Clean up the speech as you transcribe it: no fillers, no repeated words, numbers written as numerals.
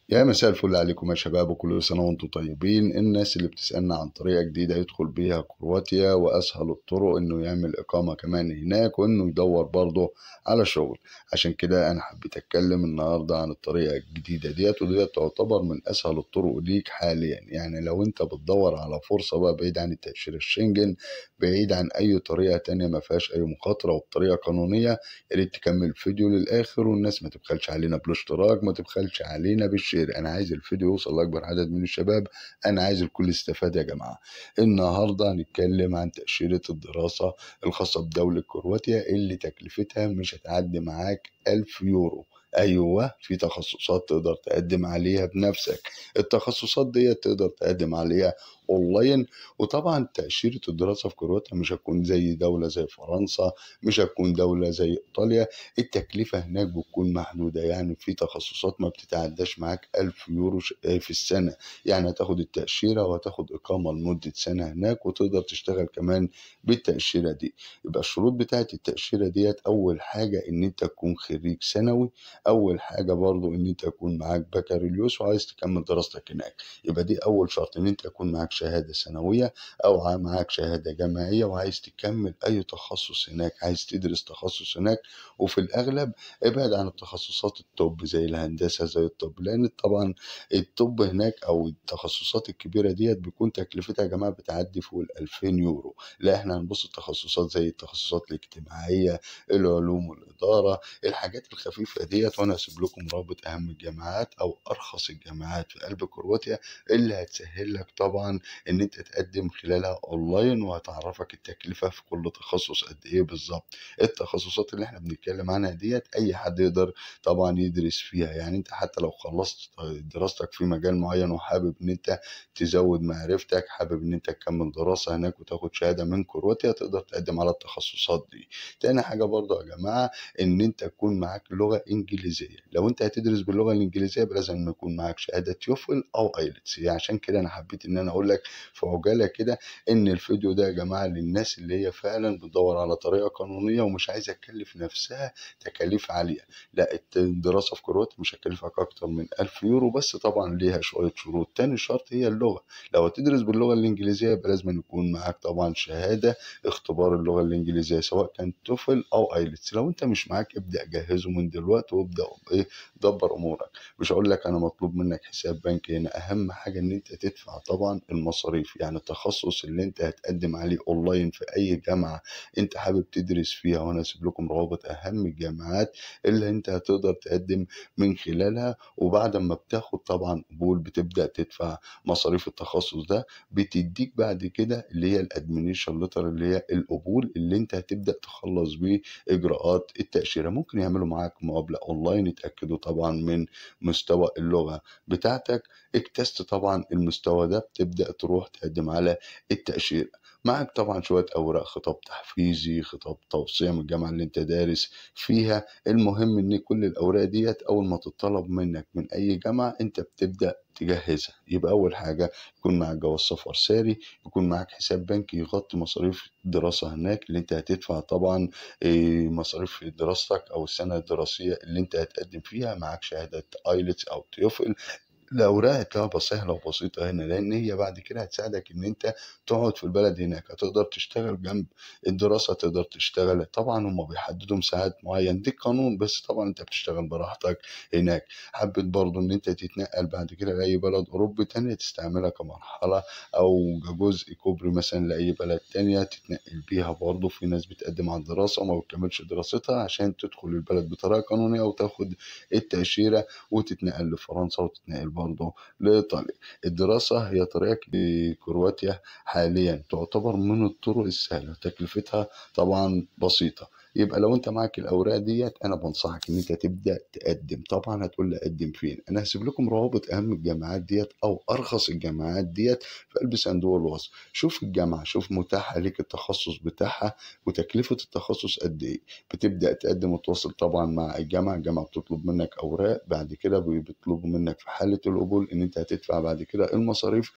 يا مساء الفل عليكم يا شباب، وكل سنة وانتم طيبين. الناس اللي بتسألنا عن طريقة جديدة يدخل بيها كرواتيا وأسهل الطرق إنه يعمل إقامة كمان هناك، وإنه يدور برضه على شغل. عشان كده أنا حبيت أتكلم النهاردة عن الطريقة الجديدة ديت، وديت تعتبر من أسهل الطرق ليك حاليا. يعني لو أنت بتدور على فرصة بقى بعيد عن التأشيرة الشنجن، بعيد عن أي طريقة تانية ما فيهاش أي مخاطرة وبطريقة قانونية، يا ريت تكمل الفيديو للآخر. والناس ما تبخلش علينا بالاشتراك، ما تبخلش علينا بالشير. أنا عايز الفيديو يوصل لأكبر عدد من الشباب، أنا عايز الكل يستفاد يا جماعة. النهاردة هنتكلم عن تأشيرة الدراسة الخاصة بدولة كرواتيا، اللي تكلفتها مش هتعدي معاك 1000 يورو. أيوة، في تخصصات تقدر تقدم عليها بنفسك. التخصصات دي تقدر تقدم عليها أونلاين. وطبعا تأشيرة الدراسة في كرواتيا مش هتكون زي دولة زي فرنسا، مش هتكون دولة زي إيطاليا. التكلفة هناك بتكون محدودة، يعني في تخصصات ما بتتعداش معاك 1000 يورو في السنة. يعني هتاخد التأشيرة وهتاخد إقامة لمدة سنة هناك، وتقدر تشتغل كمان بالتأشيرة دي. يبقى الشروط بتاعت التأشيرة ديت: أول حاجة إن أنت تكون خريج ثانوي، أول حاجة برضو إن أنت يكون معاك بكالوريوس وعايز تكمل دراستك هناك. يبقى دي أول شرط، إن أنت يكون معاك شهادة ثانوية أو معاك شهادة جامعية وعايز تكمل أي تخصص هناك، عايز تدرس تخصص هناك. وفي الأغلب ابعد عن التخصصات الطب زي الهندسة زي الطب، لأن طبعا الطب هناك أو التخصصات الكبيرة ديت بيكون تكلفتها يا جماعة بتعدي فوق 2000 يورو. لا، احنا هنبص التخصصات زي التخصصات الاجتماعية، العلوم والإدارة، الحاجات الخفيفة ديت. وأنا هسيب لكم رابط أهم الجامعات أو أرخص الجامعات في قلب كرواتيا، اللي هتسهل لك طبعا ان انت تقدم خلالها اونلاين، وهتعرفك التكلفة في كل تخصص قد ايه بالظبط. التخصصات اللي احنا بنتكلم عنها ديت اي حد يقدر طبعا يدرس فيها. يعني انت حتى لو خلصت دراستك في مجال معين وحابب ان انت تزود معرفتك، حابب ان انت تكمل دراسة هناك وتاخد شهادة من كرواتيا، تقدر تقدم على التخصصات دي. تاني حاجة برضو يا جماعة، ان انت تكون معاك لغة انجليزية. لو انت هتدرس باللغة الانجليزية يبقى لازم يكون معاك شهادة يوفل او ايلتس. يعني عشان كده انا حبيت ان انا اقول لك في عجالة كده ان الفيديو ده يا جماعة للناس اللي هي فعلا بتدور على طريقة قانونية ومش عايزة تكلف نفسها تكاليف عالية. لا، الدراسة في كرواتيا مش هتكلفك اكتر من 1000 يورو، بس طبعا ليها شوية شروط. تاني شرط هي اللغة. لو هتدرس باللغة الانجليزية يبقى لازم يكون معاك طبعا شهادة اختبار اللغة الانجليزية، سواء كان توفل او ايلتس. لو انت مش معاك ابدأ جهزه من دلوقتي وابدأ ايه، دبر امورك. مش هقول لك انا مطلوب منك حساب بنكي هنا، اهم حاجه ان انت تدفع طبعا المصاريف. يعني التخصص اللي انت هتقدم عليه اونلاين في اي جامعه انت حابب تدرس فيها، وانا اسيب لكم روابط اهم الجامعات اللي انت هتقدر تقدم من خلالها. وبعد ما بتاخد طبعا قبول بتبدا تدفع مصاريف التخصص ده. بتديك بعد كده اللي هي الادمنيشن ليتر، اللي هي القبول اللي انت هتبدا تخلص بيه اجراءات التاشيره. ممكن يعملوا معاك مقابله اونلاين يتاكدوا طبعا من مستوى اللغة بتاعتك. اجتزت طبعا المستوى ده بتبدأ تروح تقدم على التأشيرة. معك طبعا شوية أوراق، خطاب تحفيزي، خطاب توصية من الجامعة اللي انت دارس فيها. المهم ان كل الأوراق ديت أول ما تطلب منك من أي جامعة انت بتبدأ تجهزها. يبقى أول حاجة يكون معاك جواز سفر ساري، يكون معاك حساب بنكي يغطي مصاريف الدراسة هناك اللي انت هتدفع طبعا مصاريف دراستك او السنه الدراسيه اللي انت هتقدم فيها. معاك شهاده ايلتس او توفل. الأوراق هتلاقيها سهلة وبسيطة هنا، لأن هي بعد كده هتساعدك إن أنت تقعد في البلد هناك. هتقدر تشتغل جنب الدراسة، تقدر تشتغل. طبعا هما بيحددوا مساحات معين، دي قانون، بس طبعا أنت بتشتغل براحتك هناك. حبيت برضو إن أنت تتنقل بعد كده لأي بلد أوروبي تانية تستعملها كمرحلة أو كجزء كوبري مثلا لأي بلد تانية تتنقل بيها. برضو في ناس بتقدم على الدراسة وما بتكملش دراستها عشان تدخل البلد بطريقة قانونية وتاخد التأشيرة وتتنقل لفرنسا وتتنقل برضه لإيطاليا. الدراسة هي طريقة كرواتيا حاليا تعتبر من الطرق السهلة، تكلفتها طبعا بسيطة. يبقى لو انت معاك الاوراق ديت انا بنصحك ان انت تبدا تقدم. طبعا هتقول لي اقدم فين؟ انا هسيب لكم روابط اهم الجامعات ديت او ارخص الجامعات ديت في قلب صندوق الوصف. شوف الجامعه، شوف متاح ليك التخصص بتاعها وتكلفه التخصص قد ايه. بتبدأ تقدم وتواصل طبعا مع الجامعة بتطلب منك أوراق. بعد كده بيطلبوا منك في حالة القبول إن أنت هتدفع بعد كده المصاريف